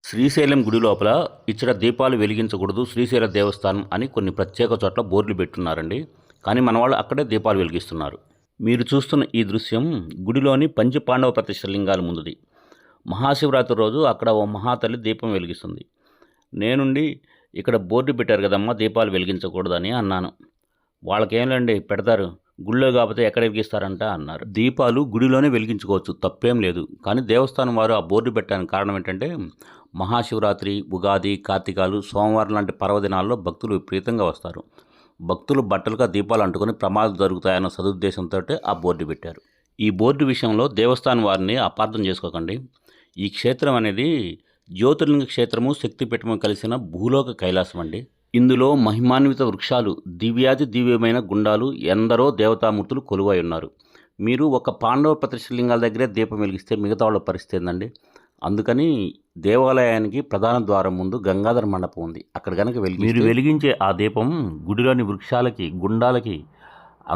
శ్రీశైలం గుడి లోపల ఇచ్చట దీపాలు వెలిగించకూడదు శ్రీశైల దేవస్థానం అని కొన్ని ప్రత్యేక చోట్ల బోర్డులు పెట్టున్నారండి. కానీ మన వాళ్ళు అక్కడే దీపాలు వెలిగిస్తున్నారు. మీరు చూస్తున్న ఈ దృశ్యం గుడిలోని పంచపాండవ ప్రతిష్ఠ లింగాల ముందుది. మహాశివరాత్రి రోజు అక్కడ ఓ మహాతల్లి దీపం వెలిగిస్తుంది. నేనుండి ఇక్కడ బోర్డు పెట్టారు కదమ్మా దీపాలు వెలిగించకూడదని అన్నాను. వాళ్ళకేంలేండి పెడతారు, గుళ్ళో కాకపోతే ఎక్కడ వెలిగిస్తారంట అన్నారు. దీపాలు గుడిలోనే వెలిగించుకోవచ్చు, తప్పేం లేదు. కానీ దేవస్థానం వారు ఆ బోర్డు పెట్టడానికి కారణం ఏంటంటే మహాశివరాత్రి, ఉగాది, కార్తీకాలు, సోమవారం లాంటి పర్వదినాల్లో భక్తులు విపరీతంగా వస్తారు. భక్తులు బట్టలుగా దీపాలు అంటుకొని ప్రమాదాలు జరుగుతాయన్న సదుద్దేశంతో ఆ బోర్డు పెట్టారు. ఈ బోర్డు విషయంలో దేవస్థానం వారిని అపార్థం చేసుకోకండి. ఈ క్షేత్రం అనేది జ్యోతిర్లింగ క్షేత్రము, శక్తిపీఠము కలిసిన భూలోక కైలాసం అండి. ఇందులో మహిమాన్విత వృక్షాలు, దివ్యాది దివ్యమైన గుండాలు, ఎందరో దేవతామూర్తులు కొలువై ఉన్నారు. మీరు ఒక పాండవ ప్రతిష్ఠ లింగాల దగ్గరే దీపం వెలిగిస్తే మిగతా వాళ్ళ పరిస్థితి ఏందండి? అందుకని దేవాలయానికి ప్రధాన ద్వారం ముందు గంగాధర మండపం ఉంది. అక్కడ కనుక మీరు వెలిగించే ఆ దీపం గుడిలోని వృక్షాలకి, గుండాలకి,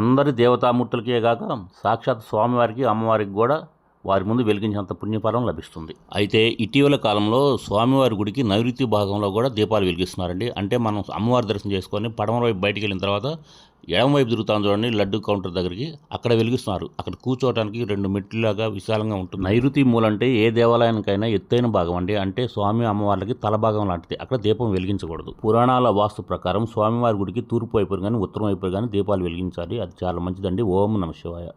అందరి దేవతామూర్తులకే కాక సాక్షాత్ స్వామివారికి, అమ్మవారికి కూడా వారి ముందు వెలిగించినంత పుణ్యఫలం లభిస్తుంది. అయితే ఇటీవల కాలంలో స్వామివారి గుడికి నైరుతి భాగంలో కూడా దీపాలు వెలిగిస్తున్నారండి. అంటే మనం అమ్మవారి దర్శనం చేసుకొని పడమర వైపు బయటికి వెళ్ళిన తర్వాత ఎడమవైపు తిరుగుతాం చూడండి, లడ్డు కౌంటర్ దగ్గరికి, అక్కడ వెలిగిస్తున్నారు. అక్కడ కూర్చోవడానికి 2 మెట్లులాగా విశాలంగా ఉంటుంది. నైరుతి మూలంటే ఏ దేవాలయానికైనా ఎత్తైన భాగం అండి. అంటే స్వామి అమ్మవార్లకి తలభాగం లాంటిది. అక్కడ దీపం వెలిగించకూడదు. పురాణాల వాస్తు ప్రకారం స్వామివారి గుడికి తూర్పు వైపు కానీ ఉత్తరం వైపు కానీ దీపాలు వెలిగించాలి. అది చాలా మంచిదండి. ఓం నమః శివాయ.